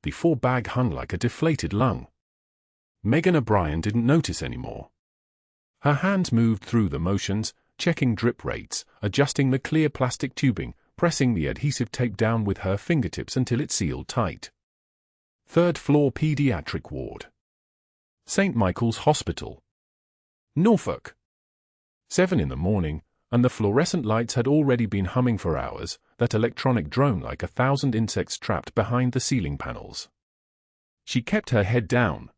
The four bag hung like a deflated lung. Megan O'Brien didn't notice anymore. Her hands moved through the motions, checking drip rates, adjusting the clear plastic tubing, pressing the adhesive tape down with her fingertips until it sealed tight. Third floor pediatric ward. St. Michael's Hospital. Norfolk. 7 in the morning, and the fluorescent lights had already been humming for hours, that electronic drone like 1,000 insects trapped behind the ceiling panels. She kept her head down.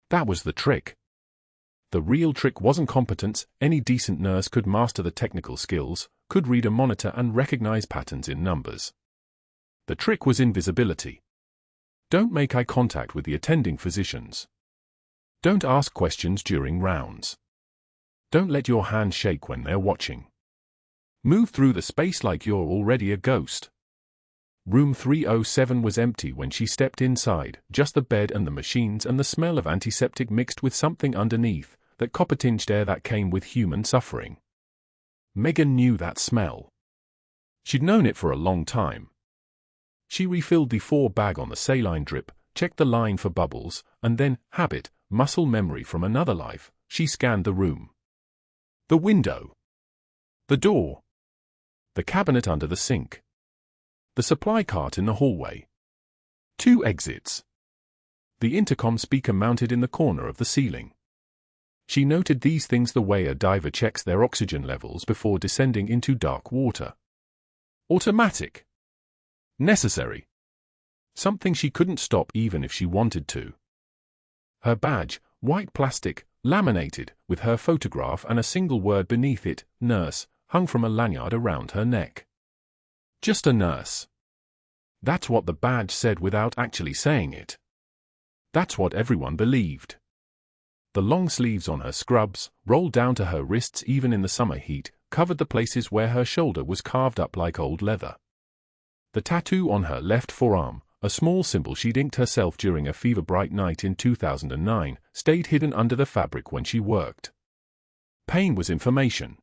That was the trick. The real trick wasn't competence. Any decent nurse could master the technical skills, could read a monitor and recognize patterns in numbers. The trick was invisibility. Don't make eye contact with the attending physicians. Don't ask questions during rounds. Don't let your hand shake when they're watching. Move through the space like you're already a ghost. Room 307 was empty when she stepped inside, just the bed and the machines and the smell of antiseptic mixed with something underneath, that copper-tinged air that came with human suffering. Megan knew that smell. She'd known it for a long time. She refilled the 4 bag on the saline drip, checked the line for bubbles, and then, habit, muscle memory from another life, she scanned the room. The window. The door. The cabinet under the sink. The supply cart in the hallway. 2 exits. The intercom speaker mounted in the corner of the ceiling. She noted these things the way a diver checks their oxygen levels before descending into dark water. Automatic. Necessary. Something she couldn't stop even if she wanted to. Her badge, white plastic, laminated, with her photograph and a single word beneath it, nurse, hung from a lanyard around her neck. Just a nurse. That's what the badge said without actually saying it. That's what everyone believed. The long sleeves on her scrubs, rolled down to her wrists even in the summer heat, covered the places where her shoulder was carved up like old leather. The tattoo on her left forearm, a small symbol she'd inked herself during a fever-bright night in 2009, stayed hidden under the fabric when she worked. Pain was information.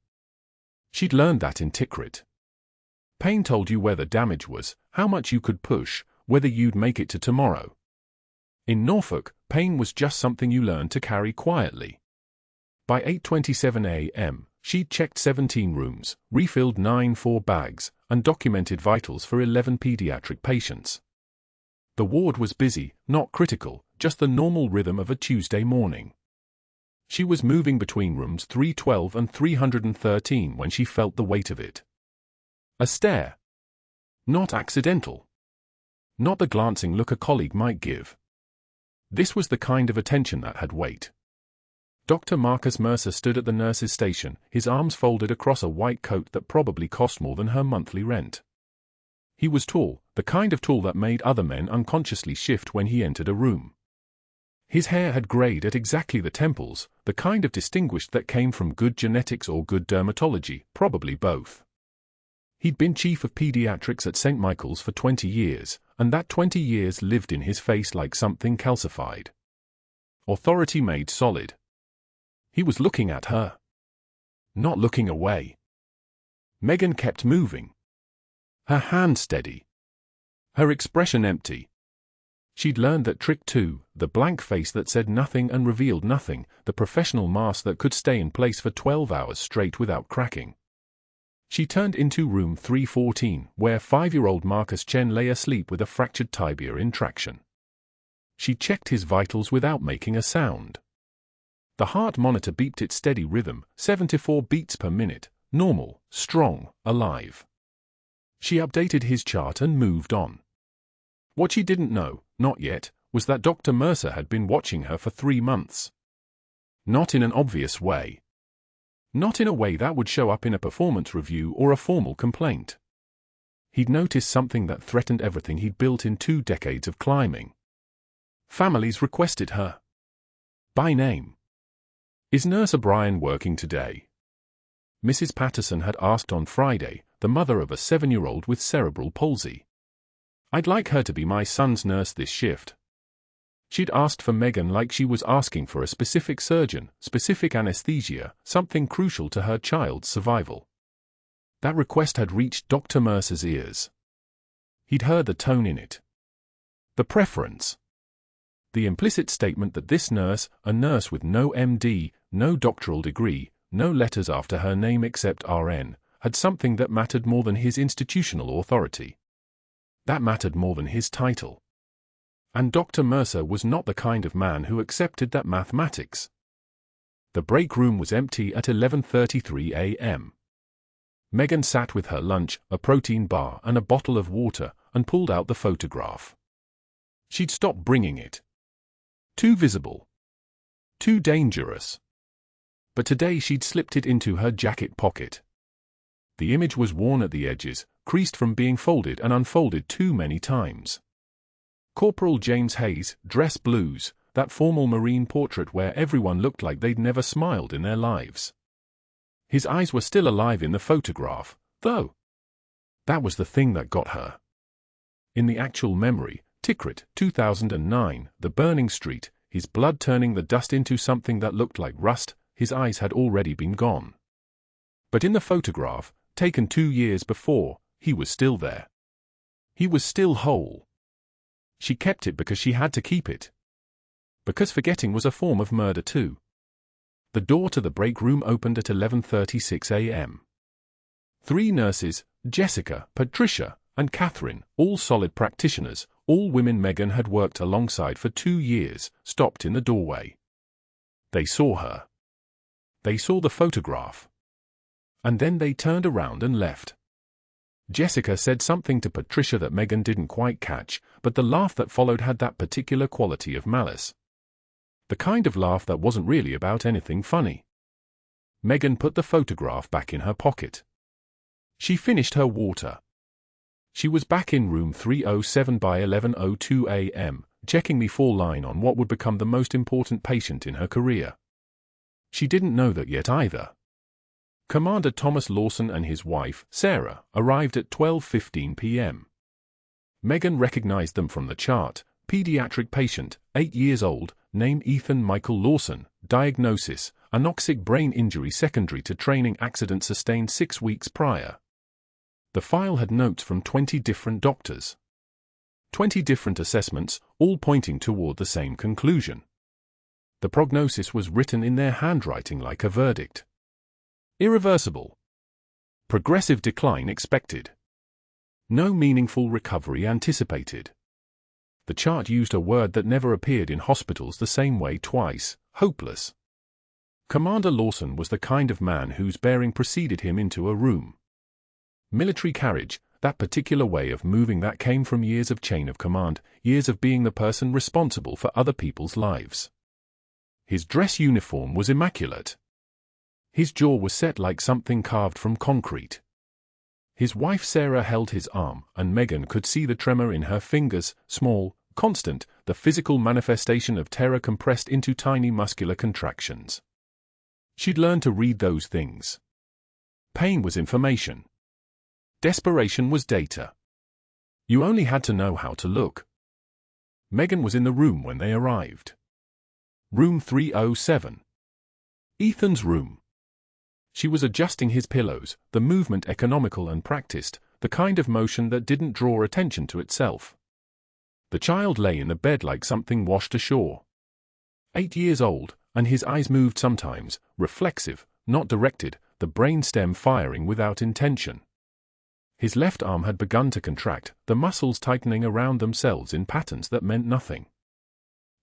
She'd learned that in Tikrit. Pain told you where the damage was, how much you could push, whether you'd make it to tomorrow. In Norfolk, pain was just something you learned to carry quietly. By 8:27 a.m., she'd checked 17 rooms, refilled 9 4 bags, and documented vitals for 11 pediatric patients. The ward was busy, not critical, just the normal rhythm of a Tuesday morning. She was moving between rooms 312 and 313 when she felt the weight of it. A stare. Not accidental. Not the glancing look a colleague might give. This was the kind of attention that had weight. Dr. Marcus Mercer stood at the nurse's station, his arms folded across a white coat that probably cost more than her monthly rent. He was tall, the kind of tall that made other men unconsciously shift when he entered a room. His hair had grayed at exactly the temples, the kind of distinguished that came from good genetics or good dermatology, probably both. He'd been chief of pediatrics at St. Michael's for 20 years, and that 20 years lived in his face like something calcified. Authority made solid. He was looking at her. Not looking away. Megan kept moving. Her hand steady. Her expression empty. She'd learned that trick too, the blank face that said nothing and revealed nothing, the professional mask that could stay in place for 12 hours straight without cracking. She turned into room 314, where 5-year-old Marcus Chen lay asleep with a fractured tibia in traction. She checked his vitals without making a sound. The heart monitor beeped its steady rhythm, 74 beats per minute, normal, strong, alive. She updated his chart and moved on. What she didn't know, not yet, was that Dr. Mercer had been watching her for 3 months. Not in an obvious way. Not in a way that would show up in a performance review or a formal complaint. He'd noticed something that threatened everything he'd built in 2 decades of climbing. Families requested her. By name. Is Nurse O'Brien working today? Mrs. Patterson had asked on Friday, the mother of a 7-year-old with cerebral palsy. I'd like her to be my son's nurse this shift. She'd asked for Megan like she was asking for a specific surgeon, specific anesthesia, something crucial to her child's survival. That request had reached Dr. Mercer's ears. He'd heard the tone in it. The preference. The implicit statement that this nurse, a nurse with no MD, no doctoral degree, no letters after her name except RN, had something that mattered more than his institutional authority. That mattered more than his title. And Dr. Mercer was not the kind of man who accepted that mathematics. The break room was empty at 11:33 a.m. Megan sat with her lunch, a protein bar and a bottle of water, and pulled out the photograph. She'd stopped bringing it. Too visible. Too dangerous. But today she'd slipped it into her jacket pocket. The image was worn at the edges, creased from being folded and unfolded too many times. Corporal James Hayes, Dress Blues, that formal Marine portrait where everyone looked like they'd never smiled in their lives. His eyes were still alive in the photograph, though. That was the thing that got her. In the actual memory, Tikrit, 2009, the burning street, his blood turning the dust into something that looked like rust, his eyes had already been gone. But in the photograph, taken 2 years before, he was still there. He was still whole. She kept it because she had to keep it. Because forgetting was a form of murder too. The door to the break room opened at 11:36 a.m. 3 nurses, Jessica, Patricia, and Catherine, all solid practitioners, all women Megan had worked alongside for 2 years, stopped in the doorway. They saw her. They saw the photograph. And then they turned around and left. Jessica said something to Patricia that Megan didn't quite catch, but the laugh that followed had that particular quality of malice. The kind of laugh that wasn't really about anything funny. Megan put the photograph back in her pocket. She finished her water. She was back in room 307 by 11:02 a.m., checking the fall line on what would become the most important patient in her career. She didn't know that yet either. Commander Thomas Lawson and his wife, Sarah, arrived at 12:15 p.m. Megan recognized them from the chart. Pediatric patient, 8 years old, name Ethan Michael Lawson, diagnosis, anoxic brain injury secondary to training accident sustained 6 weeks prior. The file had notes from 20 different doctors. 20 different assessments, all pointing toward the same conclusion. The prognosis was written in their handwriting like a verdict. Irreversible. Progressive decline expected. No meaningful recovery anticipated. The chart used a word that never appeared in hospitals the same way twice: hopeless. Commander Lawson was the kind of man whose bearing preceded him into a room. Military carriage, that particular way of moving that came from years of chain of command, years of being the person responsible for other people's lives. His dress uniform was immaculate. His jaw was set like something carved from concrete. His wife Sarah held his arm, and Megan could see the tremor in her fingers, small, constant, the physical manifestation of terror compressed into tiny muscular contractions. She'd learned to read those things. Pain was information. Desperation was data. You only had to know how to look. Megan was in the room when they arrived. Room 307. Ethan's room. She was adjusting his pillows, the movement economical and practiced, the kind of motion that didn't draw attention to itself. The child lay in the bed like something washed ashore. 8 years old, and his eyes moved sometimes, reflexive, not directed, the brain stem firing without intention. His left arm had begun to contract, the muscles tightening around themselves in patterns that meant nothing.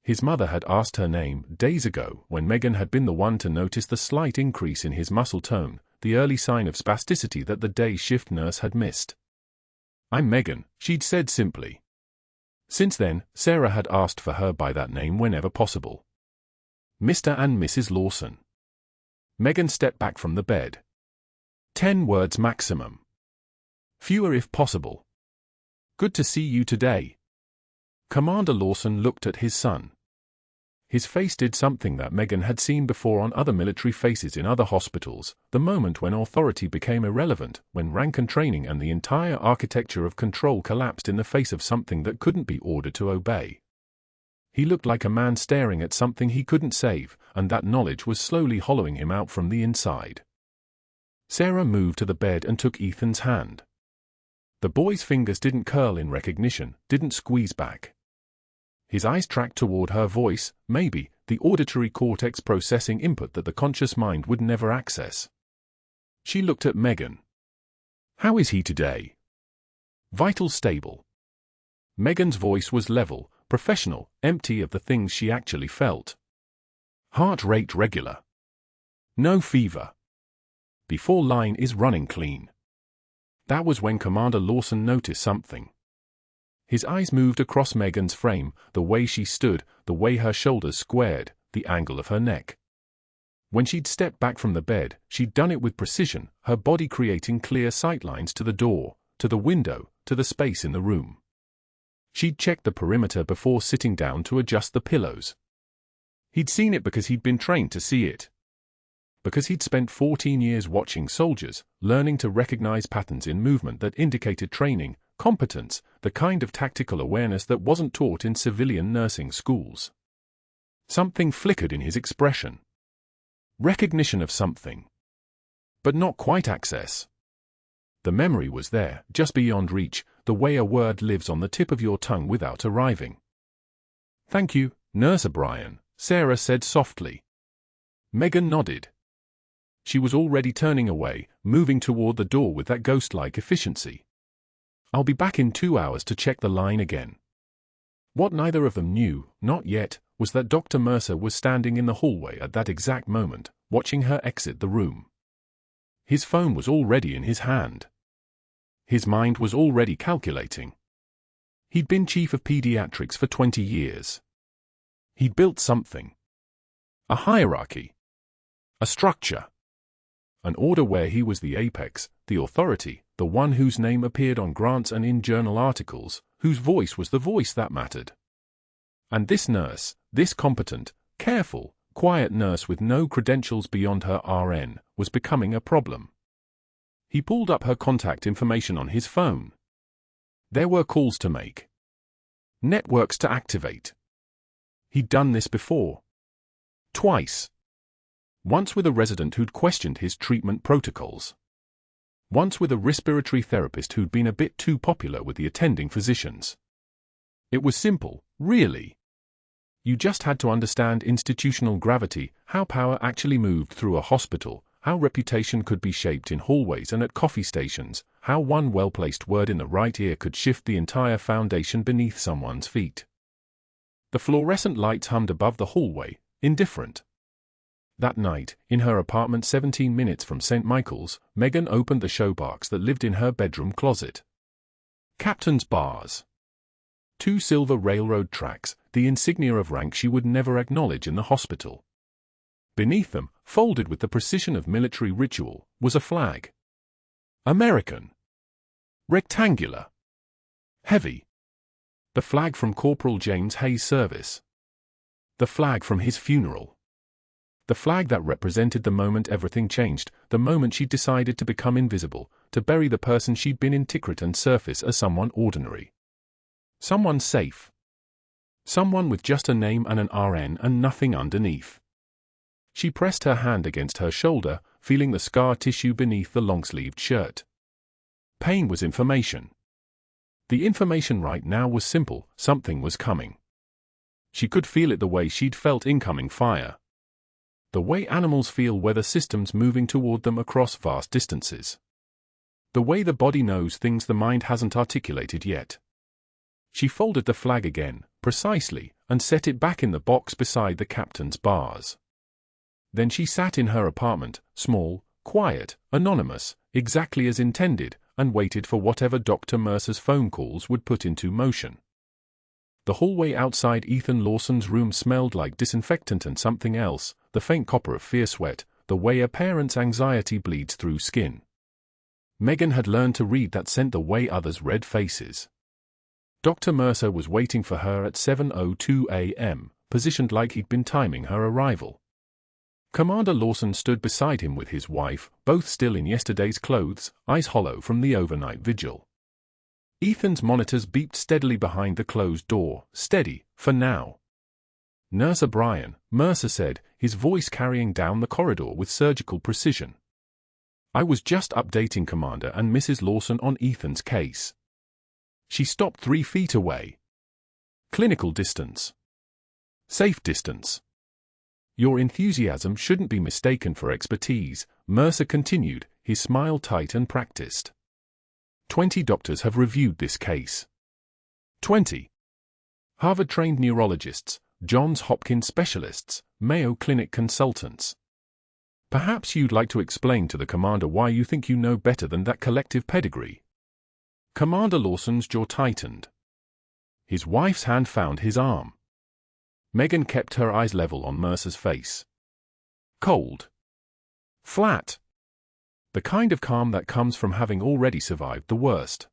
His mother had asked her name days ago when Megan had been the one to notice the slight increase in his muscle tone, the early sign of spasticity that the day shift nurse had missed. "I'm Megan," she'd said simply. Since then, Sarah had asked for her by that name whenever possible. Mr. and Mrs. Lawson. Megan stepped back from the bed. 10 words maximum. Fewer if possible. "Good to see you today." Commander Lawson looked at his son. His face did something that Megan had seen before on other military faces in other hospitals, the moment when authority became irrelevant, when rank and training and the entire architecture of control collapsed in the face of something that couldn't be ordered to obey. He looked like a man staring at something he couldn't save, and that knowledge was slowly hollowing him out from the inside. Sarah moved to the bed and took Ethan's hand. The boy's fingers didn't curl in recognition, didn't squeeze back. His eyes tracked toward her voice, maybe, the auditory cortex processing input that the conscious mind would never access. She looked at Megan. "How is he today?" "Vital stable." Megan's voice was level, professional, empty of the things she actually felt. "Heart rate regular. No fever. Before line is running clean." That was when Commander Lawson noticed something. His eyes moved across Megan's frame, the way she stood, the way her shoulders squared, the angle of her neck. When she'd stepped back from the bed, she'd done it with precision, her body creating clear sightlines to the door, to the window, to the space in the room. She'd checked the perimeter before sitting down to adjust the pillows. He'd seen it because he'd been trained to see it. Because he'd spent 14 years watching soldiers, learning to recognize patterns in movement that indicated training, competence, the kind of tactical awareness that wasn't taught in civilian nursing schools. Something flickered in his expression. Recognition of something. But not quite access. The memory was there, just beyond reach, the way a word lives on the tip of your tongue without arriving. "Thank you, Nurse O'Brien," Sarah said softly. Megan nodded. She was already turning away, moving toward the door with that ghost-like efficiency. "I'll be back in 2 hours to check the line again." What neither of them knew, not yet, was that Dr. Mercer was standing in the hallway at that exact moment, watching her exit the room. His phone was already in his hand. His mind was already calculating. He'd been chief of pediatrics for 20 years. He'd built something. A hierarchy. A structure. An order where he was the apex, the authority, the one whose name appeared on grants and in journal articles, whose voice was the voice that mattered. And this nurse, this competent, careful, quiet nurse with no credentials beyond her RN, was becoming a problem. He pulled up her contact information on his phone. There were calls to make. Networks to activate. He'd done this before. Twice. Once with a resident who'd questioned his treatment protocols. Once with a respiratory therapist who'd been a bit too popular with the attending physicians. It was simple, really. You just had to understand institutional gravity, how power actually moved through a hospital, how reputation could be shaped in hallways and at coffee stations, how one well-placed word in the right ear could shift the entire foundation beneath someone's feet. The fluorescent lights hummed above the hallway, indifferent. That night, in her apartment 17 minutes from St. Michael's, Megan opened the showbox that lived in her bedroom closet. Captain's bars. 2 silver railroad tracks, the insignia of rank she would never acknowledge in the hospital. Beneath them, folded with the precision of military ritual, was a flag. American. Rectangular. Heavy. The flag from Corporal James Hayes' service. The flag from his funeral. The flag that represented the moment everything changed, the moment she decided to become invisible, to bury the person she'd been in Tikrit and surface as someone ordinary. Someone safe. Someone with just a name and an RN and nothing underneath. She pressed her hand against her shoulder, feeling the scar tissue beneath the long-sleeved shirt. Pain was information. The information right now was simple, something was coming. She could feel it the way she'd felt incoming fire. The way animals feel weather systems moving toward them across vast distances. The way the body knows things the mind hasn't articulated yet. She folded the flag again, precisely, and set it back in the box beside the captain's bars. Then she sat in her apartment, small, quiet, anonymous, exactly as intended, and waited for whatever Dr. Mercer's phone calls would put into motion. The hallway outside Ethan Lawson's room smelled like disinfectant and something else, the faint copper of fear sweat, the way a parent's anxiety bleeds through skin. Megan had learned to read that scent the way others read faces. Dr. Mercer was waiting for her at 7:02 a.m., positioned like he'd been timing her arrival. Commander Lawson stood beside him with his wife, both still in yesterday's clothes, eyes hollow from the overnight vigil. Ethan's monitors beeped steadily behind the closed door, steady, for now. "Nurse O'Brien," Mercer said, his voice carrying down the corridor with surgical precision. "I was just updating Commander and Mrs. Lawson on Ethan's case." She stopped 3 feet away. Clinical distance. Safe distance. Your enthusiasm shouldn't be mistaken for expertise, Mercer continued, his smile tight and practiced. 20 doctors have reviewed this case. 20. Harvard-trained neurologists, Johns Hopkins specialists, Mayo Clinic consultants. Perhaps you'd like to explain to the commander why you think you know better than that collective pedigree. Commander Lawson's jaw tightened. His wife's hand found his arm. Megan kept her eyes level on Mercer's face. Cold. Flat. The kind of calm that comes from having already survived the worst.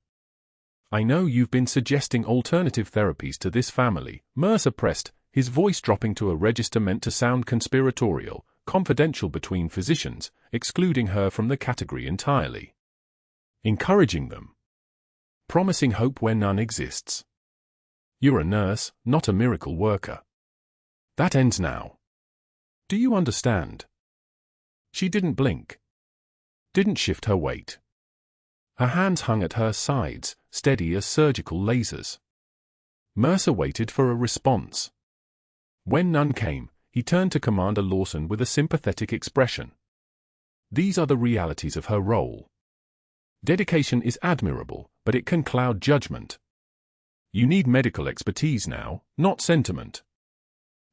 I know you've been suggesting alternative therapies to this family, Mercer pressed, his voice dropping to a register meant to sound conspiratorial, confidential between physicians, excluding her from the category entirely. Encouraging them. Promising hope where none exists. You're a nurse, not a miracle worker. That ends now. Do you understand? She didn't blink. Didn't shift her weight. Her hands hung at her sides, steady as surgical lasers. Mercer waited for a response. When none came, he turned to Commander Lawson with a sympathetic expression. These are the realities of her role. Dedication is admirable, but it can cloud judgment. You need medical expertise now, not sentiment.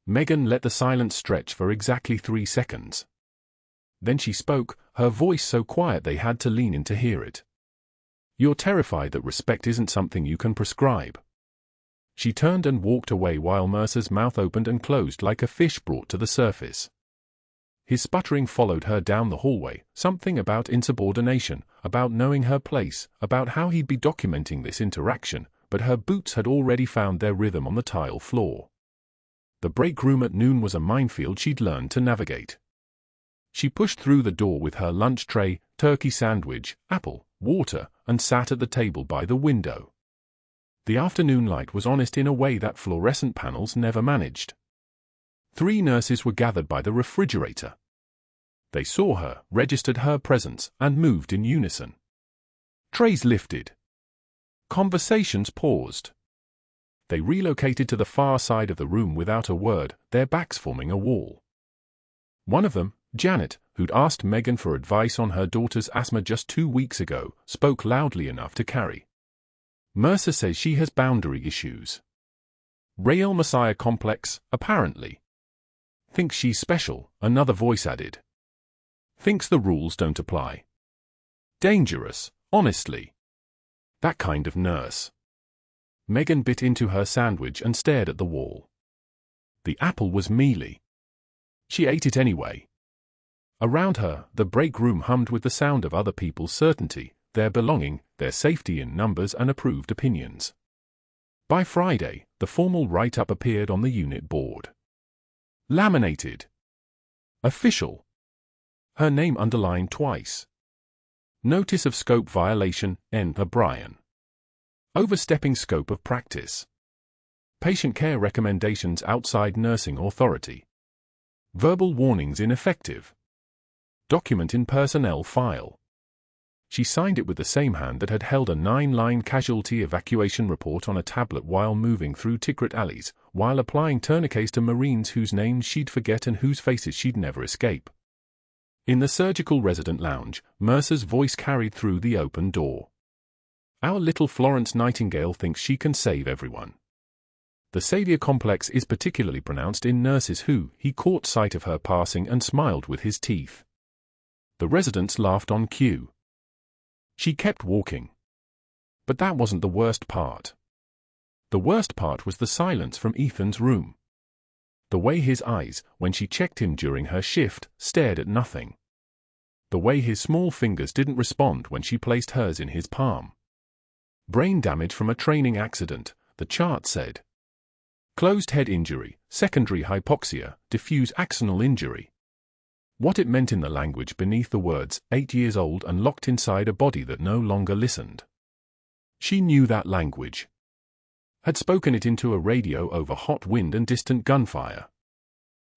Megan let the silence stretch for exactly 3 seconds. Then she spoke, her voice so quiet they had to lean in to hear it. You're terrified that respect isn't something you can prescribe. She turned and walked away while Mercer's mouth opened and closed like a fish brought to the surface. His sputtering followed her down the hallway, something about insubordination, about knowing her place, about how he'd be documenting this interaction, but her boots had already found their rhythm on the tile floor. The break room at noon was a minefield she'd learned to navigate. She pushed through the door with her lunch tray, turkey sandwich, apple, water, and sat at the table by the window. The afternoon light was honest in a way that fluorescent panels never managed. 3 nurses were gathered by the refrigerator. They saw her, registered her presence, and moved in unison. Trays lifted. Conversations paused. They relocated to the far side of the room without a word, their backs forming a wall. One of them, Janet, who'd asked Megan for advice on her daughter's asthma just 2 weeks ago, spoke loudly enough to carry. Mercer says she has boundary issues. Real Messiah complex, apparently. Thinks she's special, another voice added. Thinks the rules don't apply. Dangerous, honestly. That kind of nurse. Megan bit into her sandwich and stared at the wall. The apple was mealy. She ate it anyway. Around her, the break room hummed with the sound of other people's certainty, their belonging, their safety in numbers and approved opinions. By Friday, the formal write-up appeared on the unit board. Laminated. Official. Her name underlined twice. Notice of scope violation, N. O'Brien. Overstepping scope of practice. Patient care recommendations outside nursing authority. Verbal warnings ineffective. Document in personnel file. She signed it with the same hand that had held a 9-line casualty evacuation report on a tablet while moving through Tikrit alleys, while applying tourniquets to Marines whose names she'd forget and whose faces she'd never escape. In the surgical resident lounge, Mercer's voice carried through the open door. Our little Florence Nightingale thinks she can save everyone. The savior complex is particularly pronounced in nurses who, he caught sight of her passing and smiled with his teeth. The residents laughed on cue. She kept walking. But that wasn't the worst part. The worst part was the silence from Ethan's room. The way his eyes, when she checked him during her shift, stared at nothing. The way his small fingers didn't respond when she placed hers in his palm. Brain damage from a training accident, the chart said. Closed head injury, secondary hypoxia, diffuse axonal injury. What it meant in the language beneath the words, 8 years old and locked inside a body that no longer listened. She knew that language. Had spoken it into a radio over hot wind and distant gunfire.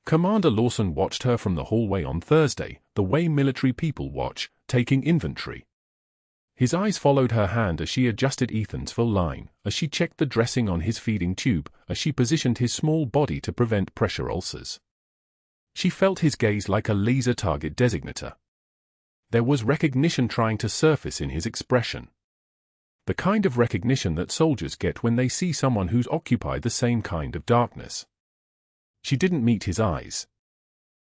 Commander Lawson watched her from the hallway on Thursday, the way military people watch, taking inventory. His eyes followed her hand as she adjusted Ethan's full line, as she checked the dressing on his feeding tube, as she positioned his small body to prevent pressure ulcers. She felt his gaze like a laser target designator. There was recognition trying to surface in his expression. The kind of recognition that soldiers get when they see someone who's occupied the same kind of darkness. She didn't meet his eyes.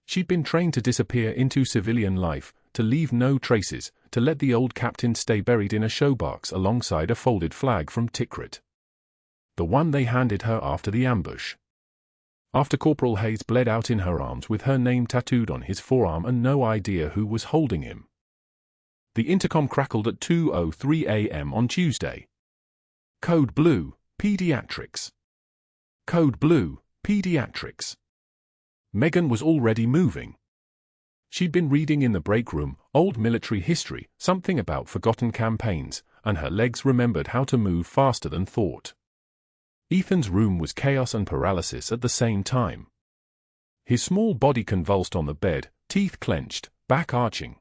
She'd been trained to disappear into civilian life, to leave no traces, to let the old captain stay buried in a showbox alongside a folded flag from Tikrit. The one they handed her after the ambush. After Corporal Hayes bled out in her arms with her name tattooed on his forearm and no idea who was holding him. The intercom crackled at 2:03 a.m. on Tuesday. Code Blue, Pediatrics. Code Blue, Pediatrics. Megan was already moving. She'd been reading in the break room, old military history, something about forgotten campaigns, and her legs remembered how to move faster than thought. Ethan's room was chaos and paralysis at the same time. His small body convulsed on the bed, teeth clenched, back arching.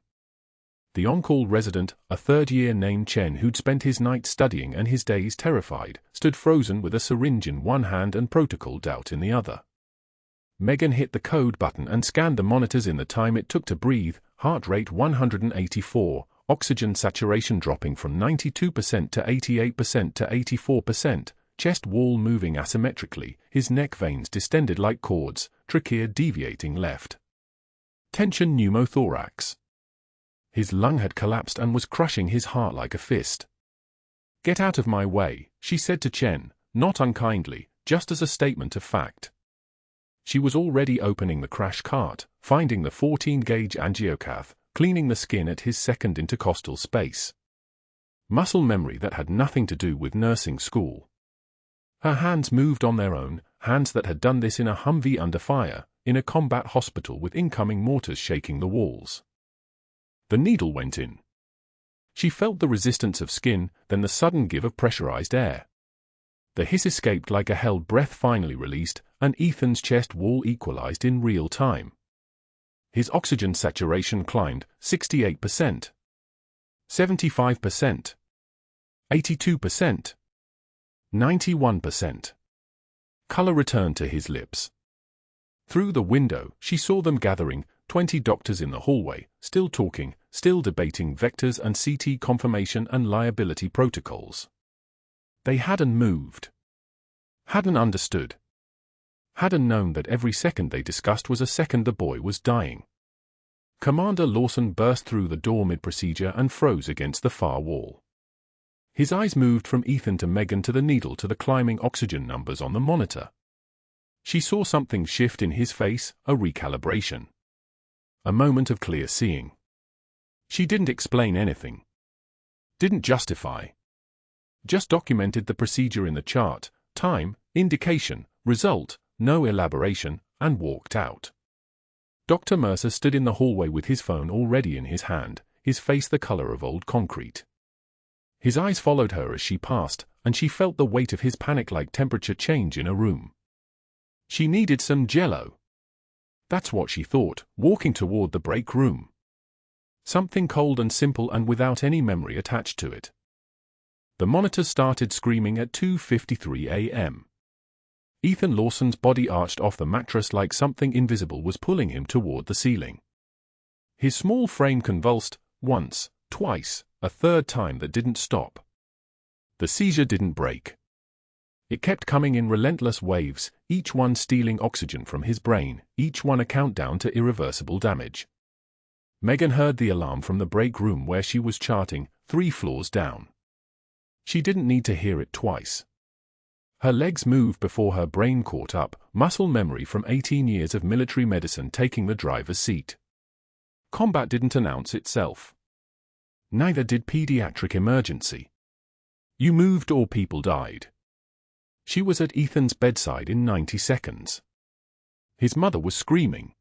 The on-call resident, a third-year named Chen who'd spent his nights studying and his days terrified, stood frozen with a syringe in one hand and protocol doubt in the other. Megan hit the code button and scanned the monitors in the time it took to breathe, heart rate 184, oxygen saturation dropping from 92% to 88% to 84%, chest wall moving asymmetrically, his neck veins distended like cords, trachea deviating left. Tension pneumothorax. His lung had collapsed and was crushing his heart like a fist. "Get out of my way," she said to Chen, not unkindly, just as a statement of fact. She was already opening the crash cart, finding the 14-gauge angiocath, cleaning the skin at his second intercostal space. Muscle memory that had nothing to do with nursing school. Her hands moved on their own, hands that had done this in a Humvee under fire, in a combat hospital with incoming mortars shaking the walls. The needle went in. She felt the resistance of skin, then the sudden give of pressurized air. The hiss escaped like a held breath finally released, and Ethan's chest wall equalized in real time. His oxygen saturation climbed, 68%. 75%. 82%. 91%. Color returned to his lips. Through the window, she saw them gathering, 20 doctors in the hallway, still talking, still debating vectors and CT confirmation and liability protocols. They hadn't moved. Hadn't understood. Hadn't known that every second they discussed was a second the boy was dying. Commander Lawson burst through the door mid-procedure and froze against the far wall. His eyes moved from Ethan to Megan to the needle to the climbing oxygen numbers on the monitor. She saw something shift in his face, a recalibration. A moment of clear seeing. She didn't explain anything. Didn't justify. Just documented the procedure in the chart, time, indication, result, no elaboration, and walked out. Dr. Mercer stood in the hallway with his phone already in his hand, his face the color of old concrete. His eyes followed her as she passed, and she felt the weight of his panic-like temperature change in a room. She needed some Jell-O. That's what she thought, walking toward the break room. Something cold and simple and without any memory attached to it. The monitor started screaming at 2:53 a.m. Ethan Lawson's body arched off the mattress like something invisible was pulling him toward the ceiling. His small frame convulsed, once, twice, a third time that didn't stop. The seizure didn't break. It kept coming in relentless waves, each one stealing oxygen from his brain, each one a countdown to irreversible damage. Megan heard the alarm from the break room where she was charting, 3 floors down. She didn't need to hear it twice. Her legs moved before her brain caught up, muscle memory from 18 years of military medicine taking the driver's seat. Combat didn't announce itself. Neither did pediatric emergency. You moved or people died. She was at Ethan's bedside in 90 seconds. His mother was screaming.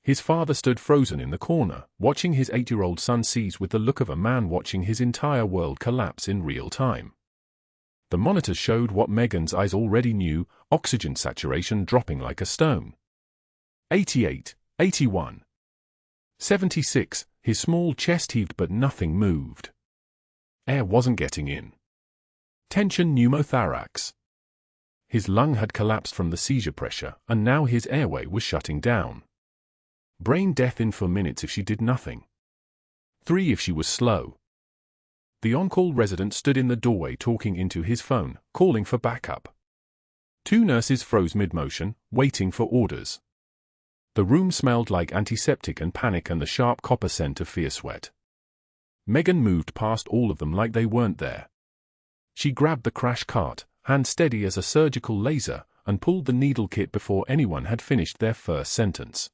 His father stood frozen in the corner, watching his 8-year-old son seize with the look of a man watching his entire world collapse in real time. The monitors showed what Megan's eyes already knew, oxygen saturation dropping like a stone. 88, 81. 76, his small chest heaved but nothing moved. Air wasn't getting in. Tension pneumothorax. His lung had collapsed from the seizure pressure, and now his airway was shutting down. Brain death in 4 minutes if she did nothing. 3 if she was slow. The on-call resident stood in the doorway talking into his phone, calling for backup. 2 nurses froze mid-motion, waiting for orders. The room smelled like antiseptic and panic and the sharp copper scent of fear sweat. Megan moved past all of them like they weren't there. She grabbed the crash cart, hand steady as a surgical laser, and pulled the needle kit before anyone had finished their first sentence.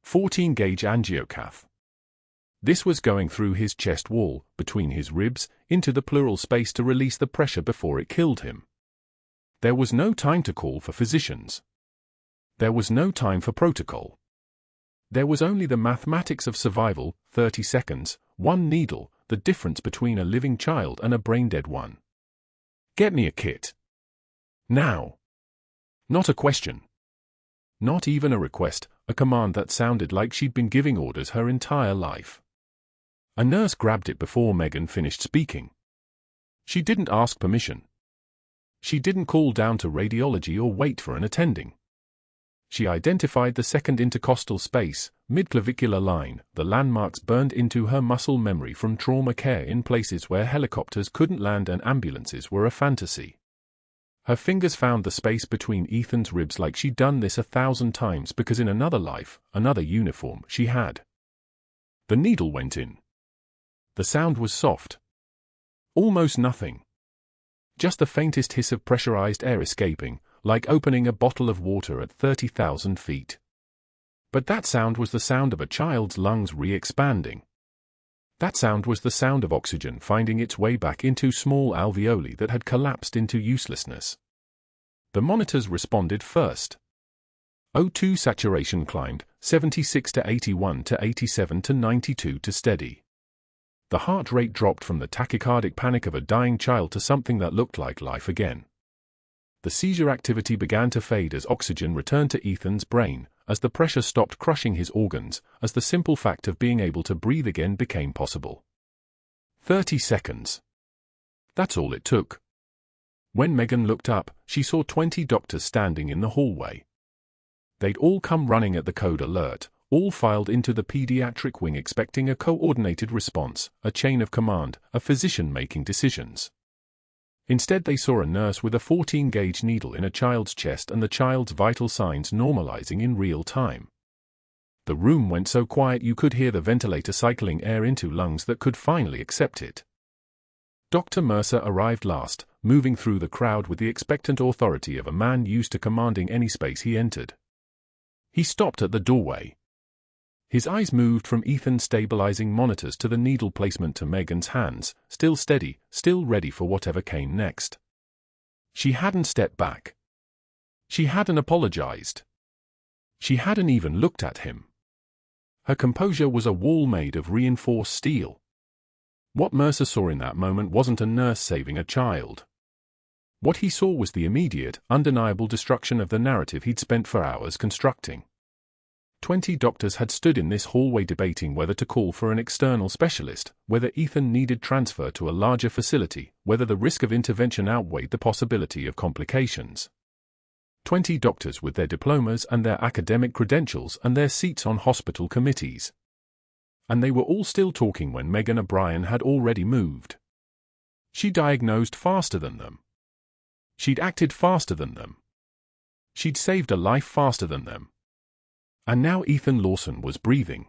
14-gauge angiocath. This was going through his chest wall, between his ribs, into the pleural space to release the pressure before it killed him. There was no time to call for physicians. There was no time for protocol. There was only the mathematics of survival, 30 seconds, 1 needle, the difference between a living child and a brain-dead one. Get me a kit. Now. Not a question. Not even a request, a command that sounded like she'd been giving orders her entire life. A nurse grabbed it before Megan finished speaking. She didn't ask permission. She didn't call down to radiology or wait for an attending. She identified the second intercostal space, midclavicular line, the landmarks burned into her muscle memory from trauma care in places where helicopters couldn't land and ambulances were a fantasy. Her fingers found the space between Ethan's ribs like she'd done this 1,000 times because in another life, another uniform, she had. The needle went in. The sound was soft. Almost nothing. Just the faintest hiss of pressurized air escaping, like opening a bottle of water at 30,000 feet. But that sound was the sound of a child's lungs re-expanding. That sound was the sound of oxygen finding its way back into small alveoli that had collapsed into uselessness. The monitors responded first. O2 saturation climbed, 76 to 81 to 87 to 92 to steady. The heart rate dropped from the tachycardic panic of a dying child to something that looked like life again. The seizure activity began to fade as oxygen returned to Ethan's brain, as the pressure stopped crushing his organs, as the simple fact of being able to breathe again became possible. 30 seconds. That's all it took. When Megan looked up, she saw 20 doctors standing in the hallway. They'd all come running at the code alert, all filed into the pediatric wing expecting a coordinated response, a chain of command, a physician making decisions. Instead they saw a nurse with a 14-gauge needle in a child's chest and the child's vital signs normalizing in real time. The room went so quiet you could hear the ventilator cycling air into lungs that could finally accept it. Dr. Mercer arrived last, moving through the crowd with the expectant authority of a man used to commanding any space he entered. He stopped at the doorway. His eyes moved from Ethan's stabilizing monitors to the needle placement to Megan's hands, still steady, still ready for whatever came next. She hadn't stepped back. She hadn't apologized. She hadn't even looked at him. Her composure was a wall made of reinforced steel. What Mercer saw in that moment wasn't a nurse saving a child. What he saw was the immediate, undeniable destruction of the narrative he'd spent for hours constructing. 20 doctors had stood in this hallway debating whether to call for an external specialist, whether Ethan needed transfer to a larger facility, whether the risk of intervention outweighed the possibility of complications. 20 doctors with their diplomas and their academic credentials and their seats on hospital committees. And they were all still talking when Megan O'Brien had already moved. She diagnosed faster than them. She'd acted faster than them. She'd saved a life faster than them. And now Ethan Lawson was breathing.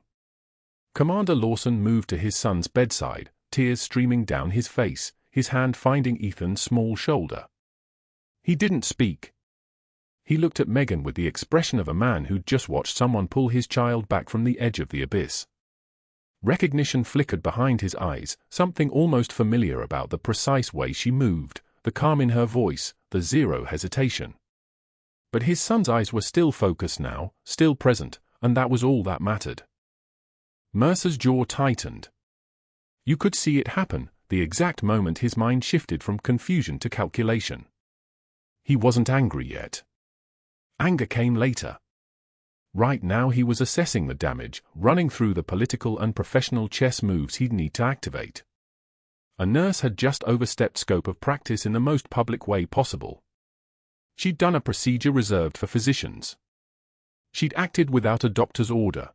Commander Lawson moved to his son's bedside, tears streaming down his face, his hand finding Ethan's small shoulder. He didn't speak. He looked at Megan with the expression of a man who'd just watched someone pull his child back from the edge of the abyss. Recognition flickered behind his eyes, something almost familiar about the precise way she moved, the calm in her voice, the zero hesitation. But his son's eyes were still focused now, still present, and that was all that mattered. Mercer's jaw tightened. You could see it happen, the exact moment his mind shifted from confusion to calculation. He wasn't angry yet. Anger came later. Right now he was assessing the damage, running through the political and professional chess moves he'd need to activate. A nurse had just overstepped scope of practice in the most public way possible. She'd done a procedure reserved for physicians. She'd acted without a doctor's order.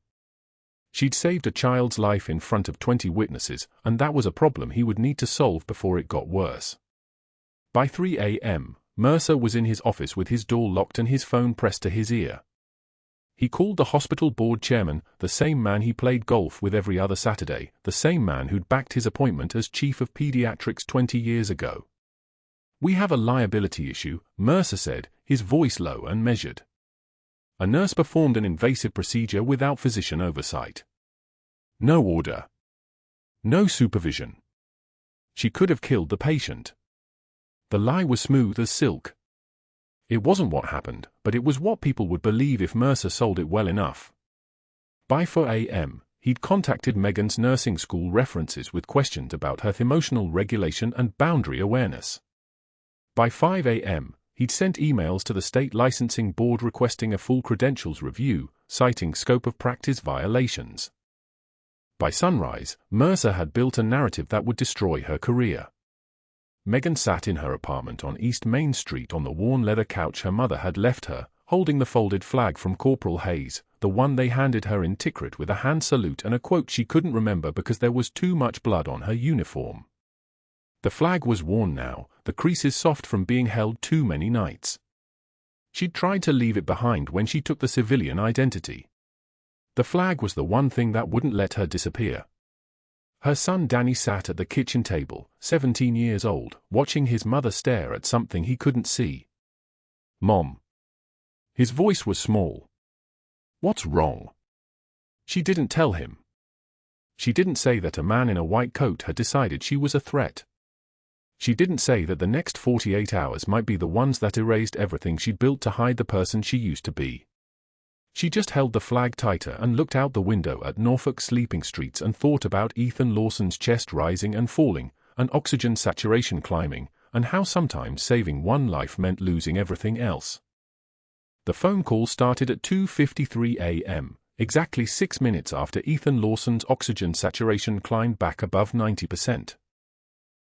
She'd saved a child's life in front of 20 witnesses, and that was a problem he would need to solve before it got worse. By 3 a.m., Mercer was in his office with his door locked and his phone pressed to his ear. He called the hospital board chairman, the same man he played golf with every other Saturday, the same man who'd backed his appointment as chief of pediatrics 20 years ago. "We have a liability issue," Mercer said, his voice low and measured. A nurse performed an invasive procedure without physician oversight. No order. No supervision. She could have killed the patient. The lie was smooth as silk. It wasn't what happened, but it was what people would believe if Mercer sold it well enough. By 4 a.m., he'd contacted Megan's nursing school references with questions about her emotional regulation and boundary awareness. By 5 a.m., he'd sent emails to the state licensing board requesting a full credentials review, citing scope of practice violations. By sunrise, Mercer had built a narrative that would destroy her career. Megan sat in her apartment on East Main Street on the worn leather couch her mother had left her, holding the folded flag from Corporal Hayes, the one they handed her in Tikrit, with a hand salute and a quote she couldn't remember because there was too much blood on her uniform. The flag was worn now, the creases soft from being held too many nights. She'd tried to leave it behind when she took the civilian identity. The flag was the one thing that wouldn't let her disappear. Her son Danny sat at the kitchen table, 17 years old, watching his mother stare at something he couldn't see. "Mom." His voice was small. "What's wrong?" She didn't tell him. She didn't say that a man in a white coat had decided she was a threat. She didn't say that the next 48 hours might be the ones that erased everything she'd built to hide the person she used to be. She just held the flag tighter and looked out the window at Norfolk's sleeping streets and thought about Ethan Lawson's chest rising and falling, and oxygen saturation climbing, and how sometimes saving one life meant losing everything else. The phone call started at 2:53 a.m., exactly 6 minutes after Ethan Lawson's oxygen saturation climbed back above 90%.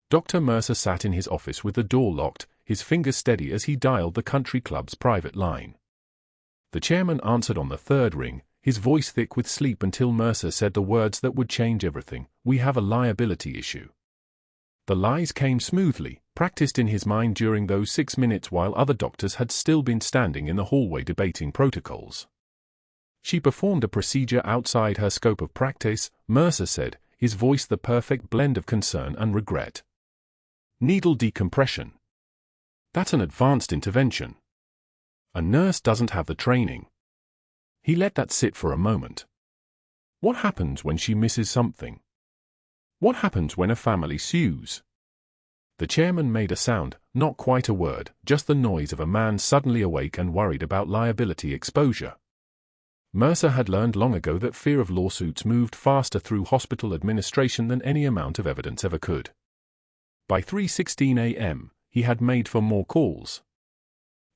Dr. Mercer sat in his office with the door locked, his fingers steady as he dialed the country club's private line. The chairman answered on the third ring, his voice thick with sleep, until Mercer said the words that would change everything: "We have a liability issue." The lies came smoothly, practiced in his mind during those 6 minutes while other doctors had still been standing in the hallway debating protocols. "She performed a procedure outside her scope of practice," Mercer said, his voice the perfect blend of concern and regret. "Needle decompression. That's an advanced intervention. A nurse doesn't have the training." He let that sit for a moment. What happens when she misses something? What happens when a family sues? The chairman made a sound, not quite a word, just the noise of a man suddenly awake and worried about liability exposure. Mercer had learned long ago that fear of lawsuits moved faster through hospital administration than any amount of evidence ever could. By 3:16 a.m., he had made for more calls.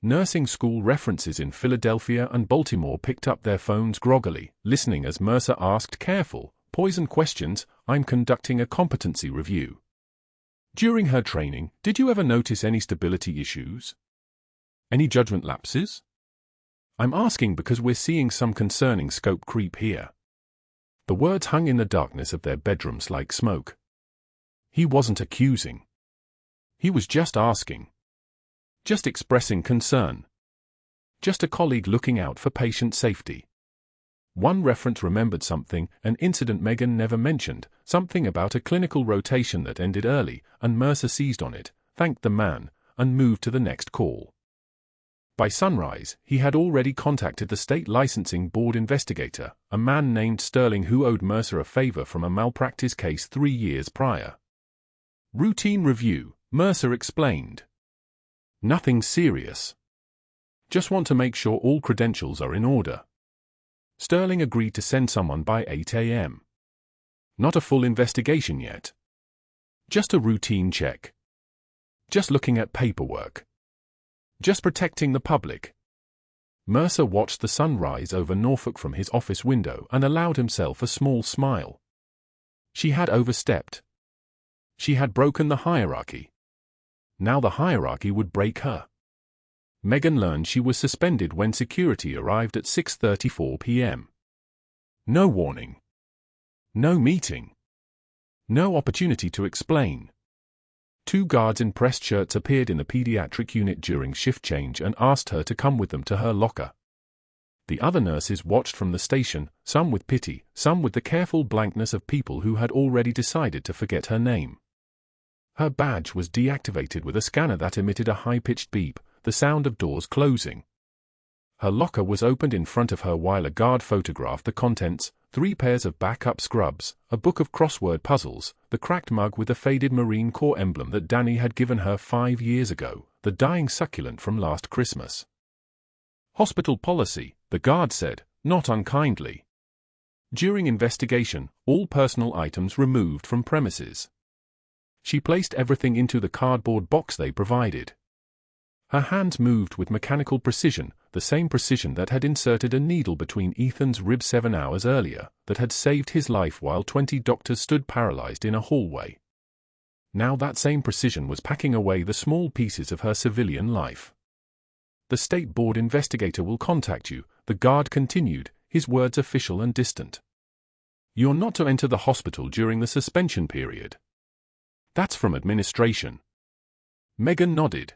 Nursing school references in Philadelphia and Baltimore picked up their phones groggily, listening as Mercer asked careful, poisoned questions. "I'm conducting a competency review. During her training, did you ever notice any stability issues? Any judgment lapses? I'm asking because we're seeing some concerning scope creep here." The words hung in the darkness of their bedrooms like smoke. He wasn't accusing. He was just asking. Just expressing concern. Just a colleague looking out for patient safety. One reference remembered something, an incident Megan never mentioned, something about a clinical rotation that ended early, and Mercer seized on it, thanked the man, and moved to the next call. By sunrise, he had already contacted the state licensing board investigator, a man named Sterling who owed Mercer a favor from a malpractice case 3 years prior. "Routine review," Mercer explained. "Nothing serious. Just want to make sure all credentials are in order." Sterling agreed to send someone by 8 a.m. Not a full investigation yet. Just a routine check. Just looking at paperwork. Just protecting the public. Mercer watched the sun rise over Norfolk from his office window and allowed himself a small smile. She had overstepped. She had broken the hierarchy. Now the hierarchy would break her. Megan learned she was suspended when security arrived at 6:34 p.m. No warning. No meeting. No opportunity to explain. 2 guards in pressed shirts appeared in the pediatric unit during shift change and asked her to come with them to her locker. The other nurses watched from the station, some with pity, some with the careful blankness of people who had already decided to forget her name. Her badge was deactivated with a scanner that emitted a high-pitched beep, the sound of doors closing. Her locker was opened in front of her while a guard photographed the contents: 3 pairs of backup scrubs, a book of crossword puzzles, the cracked mug with the faded Marine Corps emblem that Danny had given her 5 years ago, the dying succulent from last Christmas. Hospital policy, the guard said, not unkindly. During investigation, all personal items removed from premises. She placed everything into the cardboard box they provided. Her hands moved with mechanical precision, the same precision that had inserted a needle between Ethan's ribs 7 hours earlier, that had saved his life while 20 doctors stood paralyzed in a hallway. Now that same precision was packing away the small pieces of her civilian life. The State Board investigator will contact you, the guard continued, his words official and distant. You're not to enter the hospital during the suspension period. That's from administration. Megan nodded.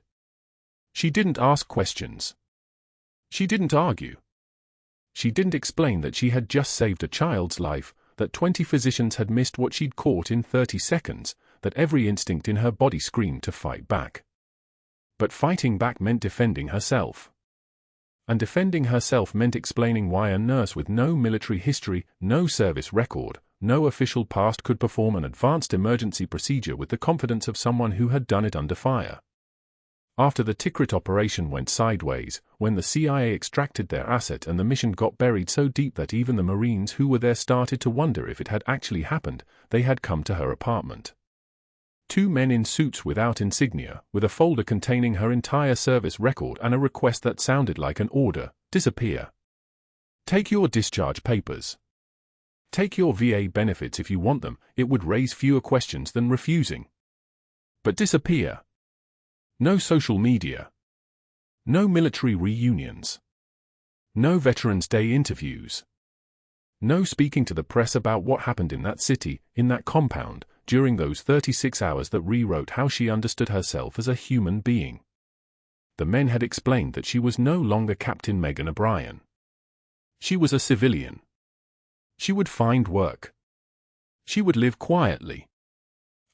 She didn't ask questions. She didn't argue. She didn't explain that she had just saved a child's life, that 20 physicians had missed what she'd caught in 30 seconds, that every instinct in her body screamed to fight back. But fighting back meant defending herself. And defending herself meant explaining why a nurse with no military history, no service record, no official past could perform an advanced emergency procedure with the confidence of someone who had done it under fire. After the Tikrit operation went sideways, when the CIA extracted their asset and the mission got buried so deep that even the Marines who were there started to wonder if it had actually happened, they had come to her apartment. 2 men in suits without insignia, with a folder containing her entire service record and a request that sounded like an order: disappear. Take your discharge papers. Take your VA benefits if you want them, it would raise fewer questions than refusing. But disappear. No social media. No military reunions. No Veterans Day interviews. No speaking to the press about what happened in that city, in that compound, during those 36 hours that rewrote how she understood herself as a human being. The men had explained that she was no longer Captain Megan O'Brien. She was a civilian. She would find work. She would live quietly.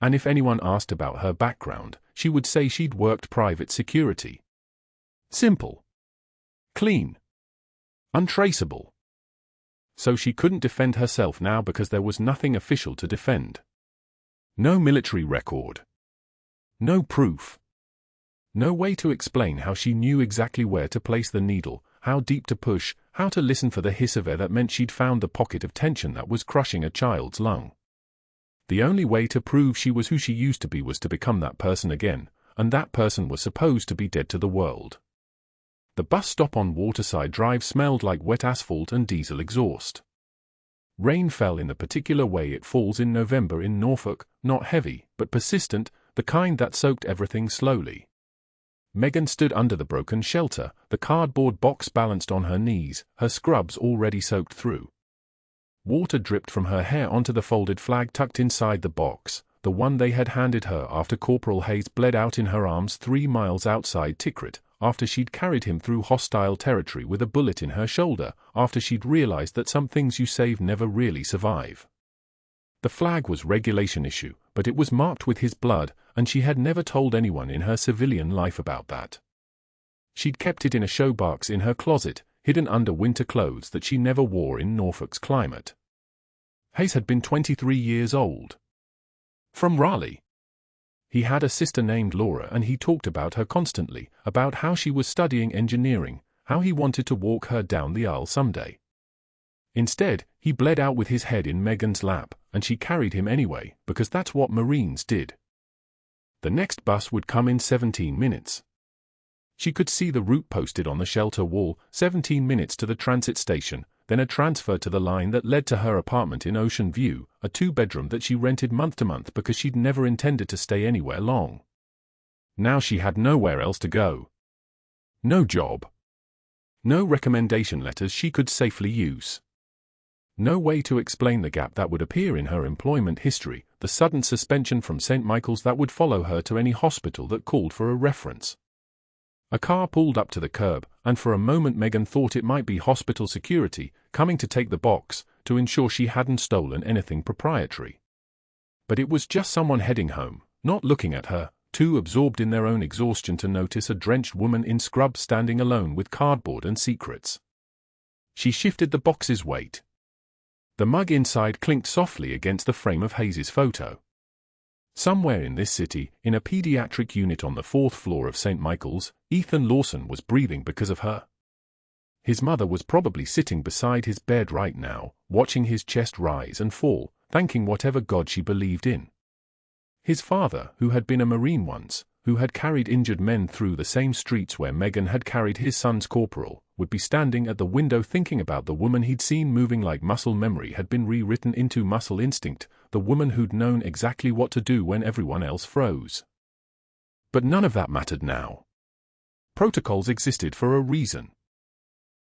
And if anyone asked about her background, she would say she'd worked private security. Simple. Clean. Untraceable. So she couldn't defend herself now because there was nothing official to defend. No military record. No proof. No way to explain how she knew exactly where to place the needle, how deep to push, how to listen for the hiss of air that meant she'd found the pocket of tension that was crushing a child's lung. The only way to prove she was who she used to be was to become that person again, and that person was supposed to be dead to the world. The bus stop on Waterside Drive smelled like wet asphalt and diesel exhaust. Rain fell in the particular way it falls in November in Norfolk, not heavy, but persistent, the kind that soaked everything slowly. Megan stood under the broken shelter, the cardboard box balanced on her knees, her scrubs already soaked through. Water dripped from her hair onto the folded flag tucked inside the box, the one they had handed her after Corporal Hayes bled out in her arms 3 miles outside Tikrit, after she'd carried him through hostile territory with a bullet in her shoulder, after she'd realized that some things you save never really survive. The flag was regulation issue, but it was marked with his blood, and she had never told anyone in her civilian life about that. She'd kept it in a showbox in her closet, hidden under winter clothes that she never wore in Norfolk's climate. Hayes had been 23 years old. From Raleigh. He had a sister named Laura and he talked about her constantly, about how she was studying engineering, how he wanted to walk her down the aisle someday. Instead, he bled out with his head in Megan's lap, and she carried him anyway, because that's what Marines did. The next bus would come in 17 minutes. She could see the route posted on the shelter wall: 17 minutes to the transit station, then a transfer to the line that led to her apartment in Ocean View, a two-bedroom that she rented month to month because she'd never intended to stay anywhere long. Now she had nowhere else to go. No job. No recommendation letters she could safely use. No way to explain the gap that would appear in her employment history, the sudden suspension from St. Michael's that would follow her to any hospital that called for a reference. A car pulled up to the curb, and for a moment Megan thought it might be hospital security coming to take the box to ensure she hadn't stolen anything proprietary. But it was just someone heading home, not looking at her, too absorbed in their own exhaustion to notice a drenched woman in scrubs standing alone with cardboard and secrets. She shifted the box's weight. The mug inside clinked softly against the frame of Hayes's photo. Somewhere in this city, in a pediatric unit on the 4th floor of St. Michael's, Ethan Lawson was breathing because of her. His mother was probably sitting beside his bed right now, watching his chest rise and fall, thanking whatever God she believed in. His father, who had been a Marine once, who had carried injured men through the same streets where Megan had carried his son's corporal, would be standing at the window thinking about the woman he'd seen moving like muscle memory had been rewritten into muscle instinct, the woman who'd known exactly what to do when everyone else froze. But none of that mattered now. Protocols existed for a reason.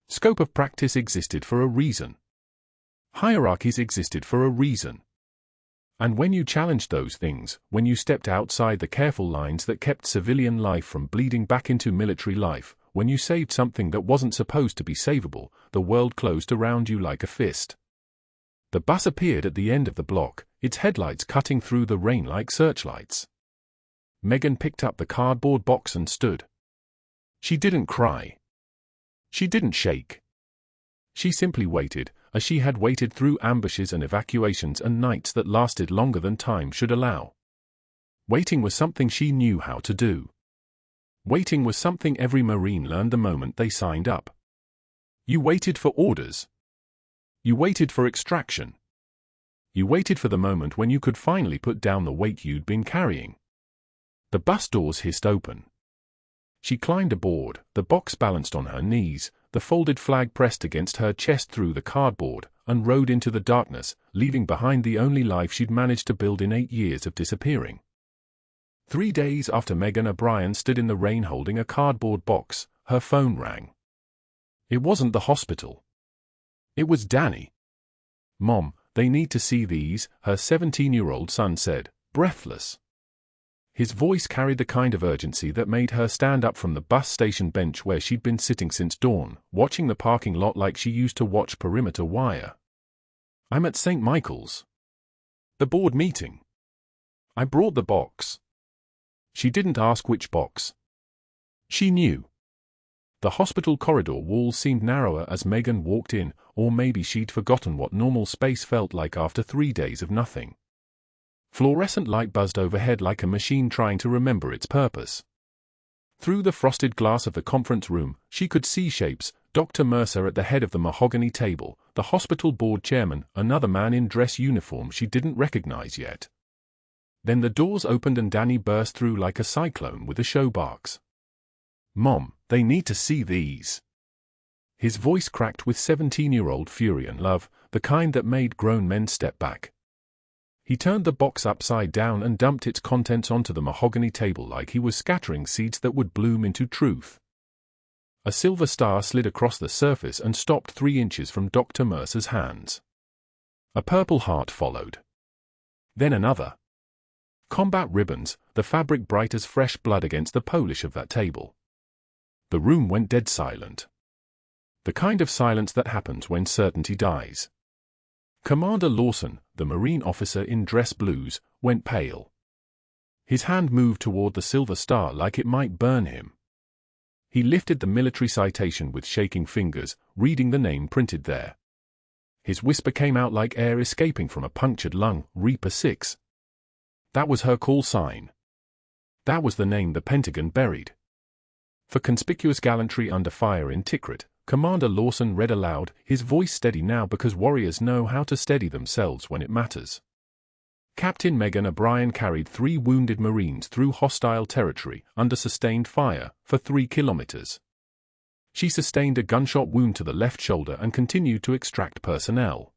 Scope of practice existed for a reason. Hierarchies existed for a reason. And when you challenged those things, when you stepped outside the careful lines that kept civilian life from bleeding back into military life, when you saved something that wasn't supposed to be savable, the world closed around you like a fist. The bus appeared at the end of the block, its headlights cutting through the rain like searchlights. Megan picked up the cardboard box and stood. She didn't cry. She didn't shake. She simply waited, as she had waited through ambushes and evacuations and nights that lasted longer than time should allow. Waiting was something she knew how to do. Waiting was something every Marine learned the moment they signed up. You waited for orders. You waited for extraction. You waited for the moment when you could finally put down the weight you'd been carrying. The bus doors hissed open. She climbed aboard, the box balanced on her knees, the folded flag pressed against her chest through the cardboard, and rode into the darkness, leaving behind the only life she'd managed to build in 8 years of disappearing. 3 days after Megan O'Brien stood in the rain holding a cardboard box, her phone rang. It wasn't the hospital. It was Danny. "Mom, they need to see these," her 17-year-old son said, breathless. His voice carried the kind of urgency that made her stand up from the bus station bench where she'd been sitting since dawn, watching the parking lot like she used to watch perimeter wire. "I'm at St. Michael's. The board meeting. I brought the box." She didn't ask which box. She knew. The hospital corridor walls seemed narrower as Megan walked in, or maybe she'd forgotten what normal space felt like after 3 days of nothing. Fluorescent light buzzed overhead like a machine trying to remember its purpose. Through the frosted glass of the conference room, she could see shapes: Dr. Mercer at the head of the mahogany table, the hospital board chairman, another man in dress uniform she didn't recognize yet. Then the doors opened and Danny burst through like a cyclone with a show box. "Mom, they need to see these." His voice cracked with 17-year-old fury and love, the kind that made grown men step back. He turned the box upside down and dumped its contents onto the mahogany table like he was scattering seeds that would bloom into truth. A silver star slid across the surface and stopped 3 inches from Dr. Mercer's hands. A purple heart followed. Then another. Combat ribbons, the fabric bright as fresh blood against the polish of that table. The room went dead silent. The kind of silence that happens when certainty dies. Commander Lawson, the Marine officer in dress blues, went pale. His hand moved toward the silver star like it might burn him. He lifted the military citation with shaking fingers, reading the name printed there. His whisper came out like air escaping from a punctured lung: Reaper 6. That was her call sign. That was the name the Pentagon buried. For conspicuous gallantry under fire in Tikrit, Commander Lawson read aloud, his voice steady now because warriors know how to steady themselves when it matters. Captain Megan O'Brien carried 3 wounded Marines through hostile territory under sustained fire for 3 kilometers. She sustained a gunshot wound to the left shoulder and continued to extract personnel.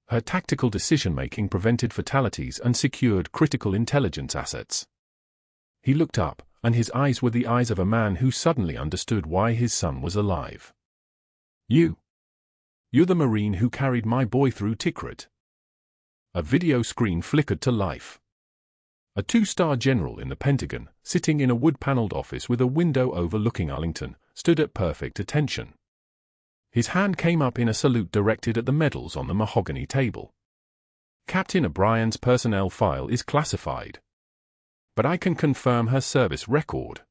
Her tactical decision-making prevented fatalities and secured critical intelligence assets. He looked up, and his eyes were the eyes of a man who suddenly understood why his son was alive. You're the Marine who carried my boy through Tikrit. A video screen flickered to life. A two-star general in the Pentagon, sitting in a wood-paneled office with a window overlooking Arlington, stood at perfect attention. His hand came up in a salute directed at the medals on the mahogany table. Captain O'Brien's personnel file is classified. But I can confirm her service record.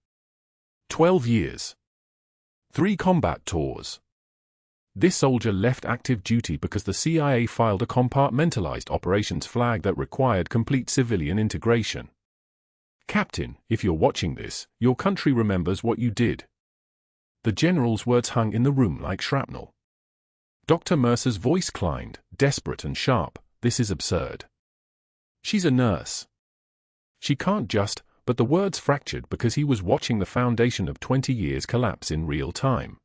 12 years. 3 combat tours. This soldier left active duty because the CIA filed a compartmentalized operations flag that required complete civilian integration. Captain, if you're watching this, your country remembers what you did. The general's words hung in the room like shrapnel. Dr. Mercer's voice climbed, desperate and sharp. This is absurd. She's a nurse. She can't just, but the words fractured because he was watching the foundation of 20 years collapse in real time.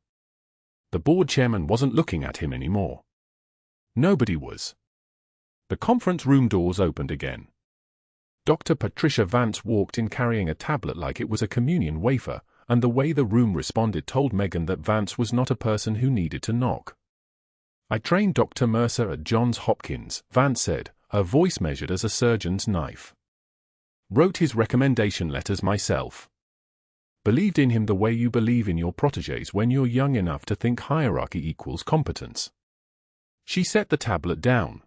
The board chairman wasn't looking at him anymore. Nobody was. The conference room doors opened again. Dr. Patricia Vance walked in carrying a tablet like it was a communion wafer, and the way the room responded told Megan that Vance was not a person who needed to knock. I trained Dr. Mercer at Johns Hopkins, Vance said, her voice measured as a surgeon's knife. Wrote his recommendation letters myself. Believed in him the way you believe in your protégés when you're young enough to think hierarchy equals competence. She set the tablet down.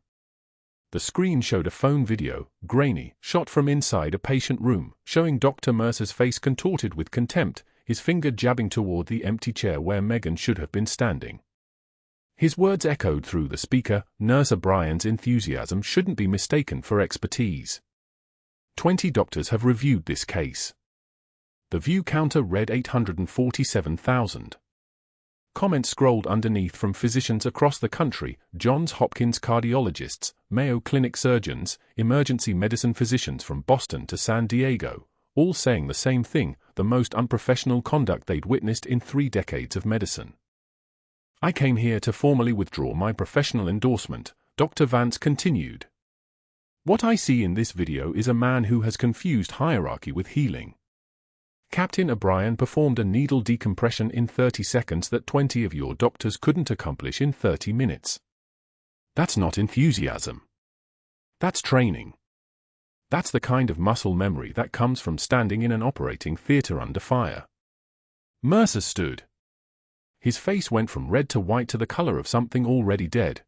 The screen showed a phone video, grainy, shot from inside a patient room, showing Dr. Mercer's face contorted with contempt, his finger jabbing toward the empty chair where Megan should have been standing. His words echoed through the speaker. Nurse O'Brien's enthusiasm shouldn't be mistaken for expertise. 20 doctors have reviewed this case. The view counter read 847,000. Comments scrolled underneath from physicians across the country, Johns Hopkins cardiologists, Mayo Clinic surgeons, emergency medicine physicians from Boston to San Diego, all saying the same thing, the most unprofessional conduct they'd witnessed in 3 decades of medicine. I came here to formally withdraw my professional endorsement, Dr. Vance continued. What I see in this video is a man who has confused hierarchy with healing. Captain O'Brien performed a needle decompression in 30 seconds that 20 of your doctors couldn't accomplish in 30 minutes. That's not enthusiasm. That's training. That's the kind of muscle memory that comes from standing in an operating theater under fire. Mercer stood. His face went from red to white to the color of something already dead.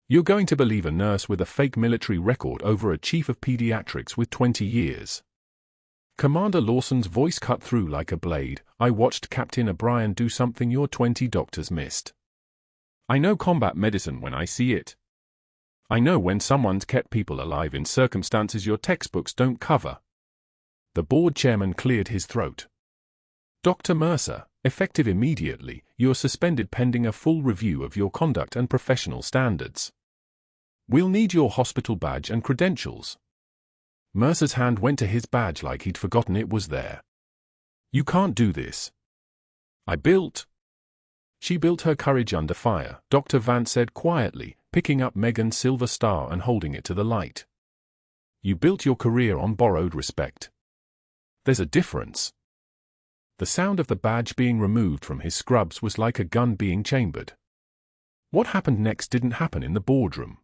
You're going to believe a nurse with a fake military record over a chief of pediatrics with 20 years. Commander Lawson's voice cut through like a blade. I watched Captain O'Brien do something your 20 doctors missed. I know combat medicine when I see it. I know when someone's kept people alive in circumstances your textbooks don't cover. The board chairman cleared his throat. Dr. Mercer, effective immediately, you're suspended pending a full review of your conduct and professional standards. We'll need your hospital badge and credentials. Mercer's hand went to his badge like he'd forgotten it was there. You can't do this. She built her courage under fire, Dr. Vance said quietly, picking up Megan's silver star and holding it to the light. You built your career on borrowed respect. There's a difference. The sound of the badge being removed from his scrubs was like a gun being chambered. What happened next didn't happen in the boardroom.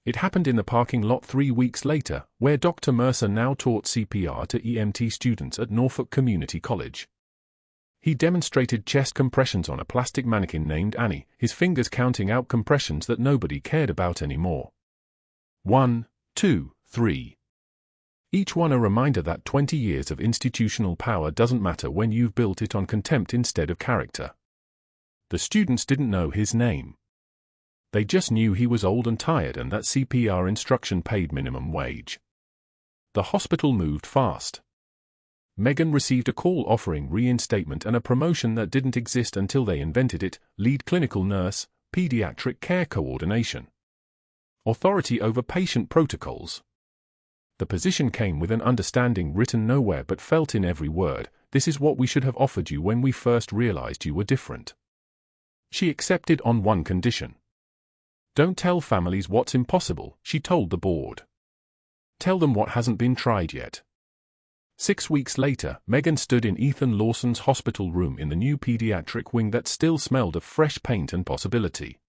It happened in the parking lot 3 weeks later, where Dr. Mercer now taught CPR to EMT students at Norfolk Community College. He demonstrated chest compressions on a plastic mannequin named Annie, his fingers counting out compressions that nobody cared about anymore. 1, 2, 3. Each one a reminder that 20 years of institutional power doesn't matter when you've built it on contempt instead of character. The students didn't know his name. They just knew he was old and tired and that CPR instruction paid minimum wage. The hospital moved fast. Megan received a call offering reinstatement and a promotion that didn't exist until they invented it, lead clinical nurse, pediatric care coordination. Authority over patient protocols. The position came with an understanding written nowhere but felt in every word. this is what we should have offered you when we first realized you were different. She accepted on one condition. Don't tell families what's impossible, she told the board. Tell them what hasn't been tried yet. 6 weeks later, Megan stood in Ethan Lawson's hospital room in the new pediatric wing that still smelled of fresh paint and possibility.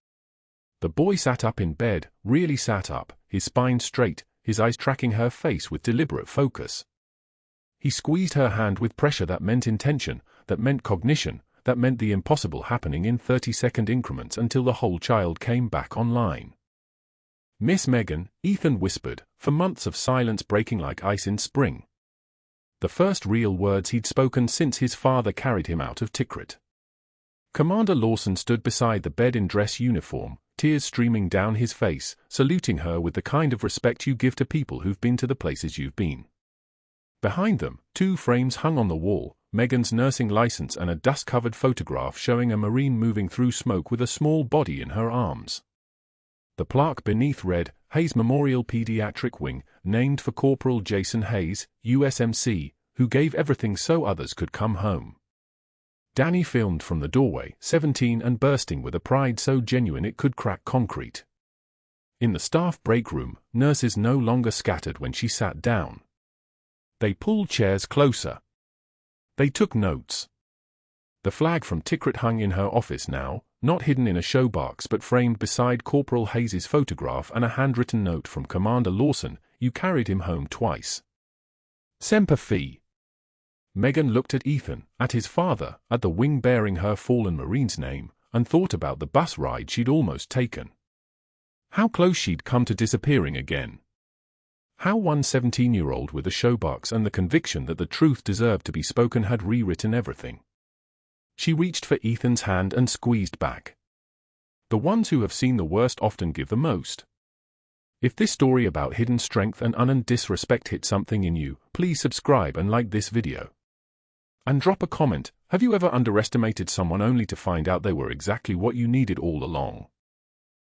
The boy sat up in bed, really sat up, his spine straight, his eyes tracking her face with deliberate focus. He squeezed her hand with pressure that meant intention, that meant cognition, that meant the impossible happening in 30-second increments until the whole child came back online. Miss Megan, Ethan whispered, for months of silence breaking like ice in spring. The first real words he'd spoken since his father carried him out of Tikrit. Commander Lawson stood beside the bed in dress uniform, tears streaming down his face, saluting her with the kind of respect you give to people who've been to the places you've been. Behind them, 2 frames hung on the wall, Megan's nursing license and a dust-covered photograph showing a Marine moving through smoke with a small body in her arms. The plaque beneath read, Hayes Memorial Pediatric Wing, named for Corporal Jason Hayes, USMC, who gave everything so others could come home. Danny filmed from the doorway, 17 and bursting with a pride so genuine it could crack concrete. In the staff break room, nurses no longer scattered when she sat down. They pulled chairs closer. They took notes. The flag from Tikrit hung in her office now, not hidden in a showbox but framed beside Corporal Hayes's photograph and a handwritten note from Commander Lawson, you carried him home twice. Semper Fi. Megan looked at Ethan, at his father, at the wing bearing her fallen Marine's name, and thought about the bus ride she'd almost taken. How close she'd come to disappearing again. How one 17-year-old with a showbox and the conviction that the truth deserved to be spoken had rewritten everything. She reached for Ethan's hand and squeezed back. The ones who have seen the worst often give the most. If this story about hidden strength and unearned disrespect hit something in you, please subscribe and like this video. And drop a comment, have you ever underestimated someone only to find out they were exactly what you needed all along?